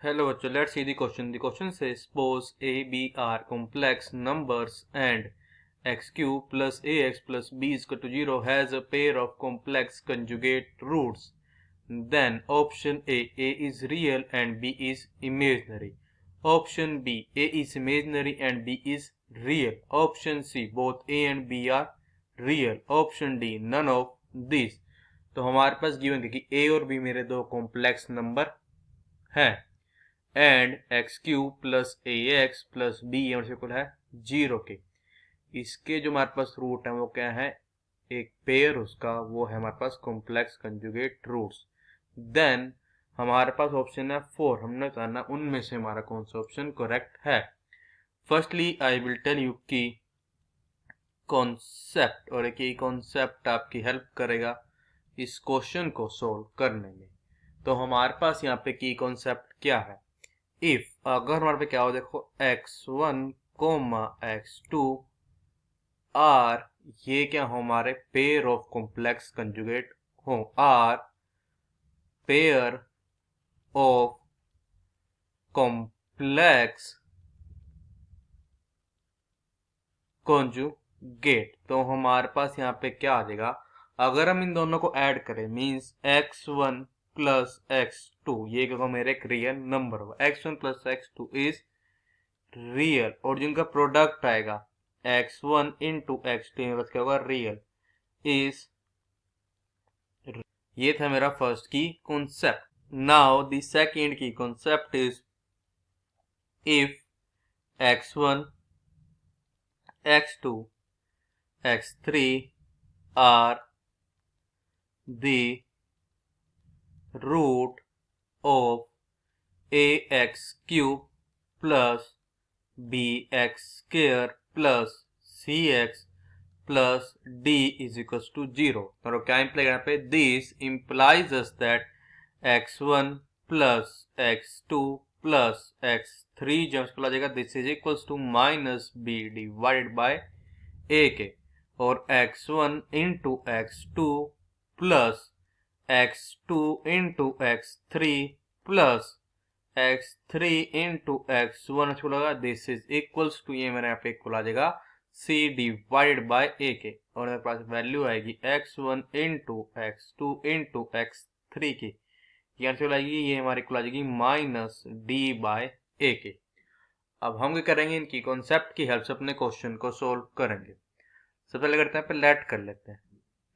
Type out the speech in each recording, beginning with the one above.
Hello, bachcho. Let's see the question. The question says, suppose A, B are complex numbers and x cube plus ax plus b is equal to 0 has a pair of complex conjugate roots. Then option A is real and B is imaginary. Option B, A is imaginary and B is real. Option C, both A and B are real. Option D, none of these. तो हमारे पास given है कि A और B मेरे दो complex number हैं and x cube plus a x plus b equal है 0 के। इसके जो हमारे पास रूट है वो क्या है, एक पेयर उसका, वो है हमारे पास कॉम्प्लेक्स कंजुगेट रूट्स। देन हमारे पास ऑप्शन है 4, हमने बताना उनमें से हमारा कौन सा ऑप्शन करेक्ट है। Firstly I will tell you की कॉन्सेप्ट, और एक ये कॉन्सेप्ट आपकी हेल्प करेगा इस क्वेश्चन को सोल्व करने में। तो हमारे पास यहाँ पे की कॉन्सेप्ट क्या है, इफ अगर हमारे पे क्या हो, देखो x1 कोमा x2 आर, ये क्या हो हमारे पेयर ऑफ कॉम्प्लेक्स कंजुगेट हो, are pair of complex conjugate. तो हमारे पास यहाँ पे क्या आ जाएगा, अगर हम इन दोनों को ऐड करें मींस x1 प्लस x2, ये क्या मेरे एक रियल नंबर होगा। x1 plus x2 is real, और जिनका प्रोडक्ट आएगा x1 इंटू x2 में बस क्या होगा, रियल इज। ये था मेरा फर्स्ट की कॉन्सेप्ट। नाउ द सेकंड की concept is if x1 x2 x3 are the root of ax cube plus bx square plus cx plus d is equals to 0। तो क्या इम्प्लाई यहाँ पे, this implies us that x1 plus x2 plus x3 जब इसको ला जाएगा this is equals to minus B divided by A के, और x1 into x2 plus x2 into x3 plus x3 into x1 इसको लगा दिस इज इक्वल्स टू, ये मेरे यहाँ पे इक्वल आ जाएगा c डिवाइडेड बाय ए के, और मेरे पास वैल्यू आएगी x1 into x2 into x3 की, यहाँ से आएगी ये हमारे इक्वल आ जाएगी माइनस डी बाय ए के। अब हम क्या करेंगे, इनकी कॉन्सेप्ट की हेल्प से अपने क्वेश्चन को सोल्व करेंगे। सबसे पहले करते हैं, लेट कर लेते हैं।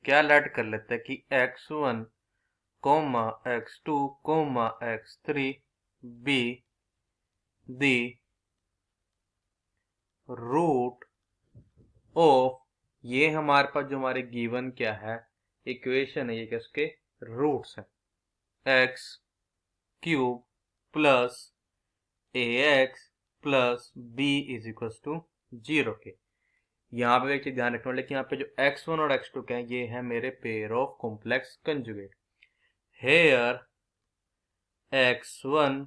क्या लेट कर लेते हैं कि x1 comma x2 comma x3 be the root of, ये हमारे पास जो हमारे गिवन क्या है इक्वेशन है, ये क्या उसके रूट्स है, x cube plus a x plus b is equal to 0 के। यहाँ पे एक चीज ध्यान रखने वाले कि यहाँ पे जो x1 और x2 क्या है, ये है मेरे pair of complex conjugate. Here x1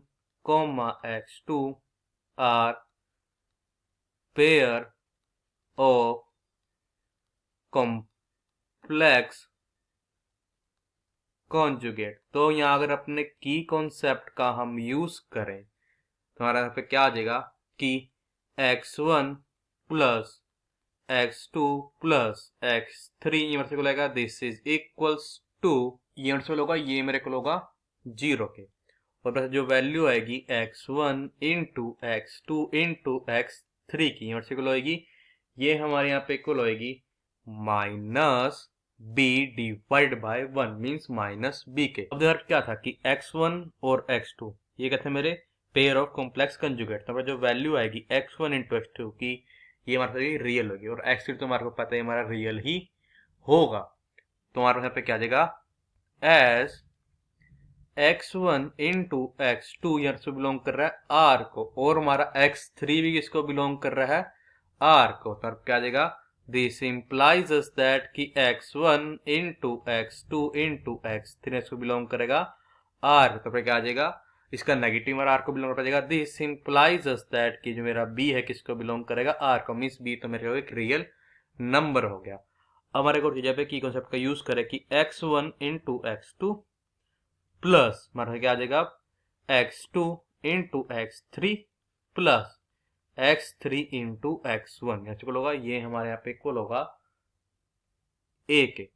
comma x2 are pair of complex conjugate. तो यहाँ अगर अपने की कॉन्सेप्ट का हम यूज करें तो हमारा यहाँ पे क्या आ जाएगा कि x1 plus x2 plus x3 ये मेरे को लगेगा दिस इज इक्वल्स टू, ये मेरे को होगा, ये मेरे को होगा 0 के, और बस जो वैल्यू आएगी x1 into x2 into x3 की, ये मेरे को होगी, ये हमारे यहाँ पे इक्वल होगी minus b divide by 1 means minus b के। अब देखो क्या था कि x1 और x2 ये कहते हैं मेरे पेयर ऑफ कॉम्प्लेक्स कंजुगेट, तो जो वैल्यू आएगी x1 इंटू x2 की, ये हमारे पास रियल होगी, और x3 तो हमारे को पता है हमारा रियल ही होगा। तो हमारे पास यहाँ पे क्या आ जाएगा, एज x1 इंटू x2 यहाँ से बिलोंग कर रहा है r को, और हमारा x3 भी किसको बिलोंग कर रहा है, r को। तो क्या आ जाएगा, दिस इंप्लाइज अस दैट कि x1 into x2 into x3 इसको बिलोंग करेगा r, तो फिर क्या आ जाएगा, इसका नेगेटिव हमारा r को बिलोंग कर जाएगा। दिस इंप्लाइज अस दैट कि जो मेरा b है किसको बिलोंग करेगा, r को, मींस b तो मेरे एक रियल नंबर हो गया। अब हमारे को जब की कॉन्सेप्ट का यूज करें कि x1 इंटू x2 प्लस हमारा क्या आ जाएगा x2 into x3 plus x3 into x1 equal होगा, ये हमारे यहाँ पे इक्वल होगा a के।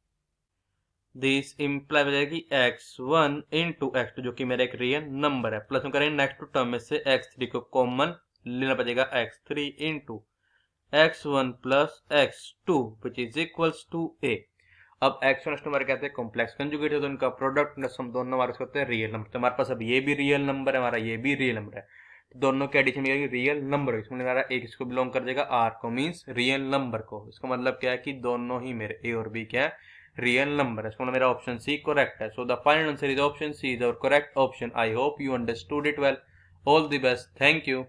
दिस इम्प्लाई हो जाएगी x1 इंटू x2 जो कि मेरा एक रियल नंबर है, प्लस हम करेंगे नेक्स्ट टर्म में से x3 को कॉमन लेना पड़ेगा, x3 into x1 plus x2 which is equals to a। अब x1 x2 हमारे कहते हैं कॉम्प्लेक्स कंजुगेट है, तो इनका प्रोडक्ट प्लस हम दोनों हमारे करते हैं रियल नंबर। तो हमारे पास अब ये भी रियल नंबर है, हमारा ये भी रियल नंबर है, तो दोनों के एडिशन में रियल नंबर है। इसमें हमारा एक इसको बिलोंग कर जाएगा r को, मींस रियल नंबर को। इसका मतलब क्या है कि दोनों ही मेरे a और b क्या है, रियल नंबर है। इसको मेरा ऑप्शन सी करेक्ट है। So the final answer is option C is our correct option. I hope you understood it well. All the best, thank you.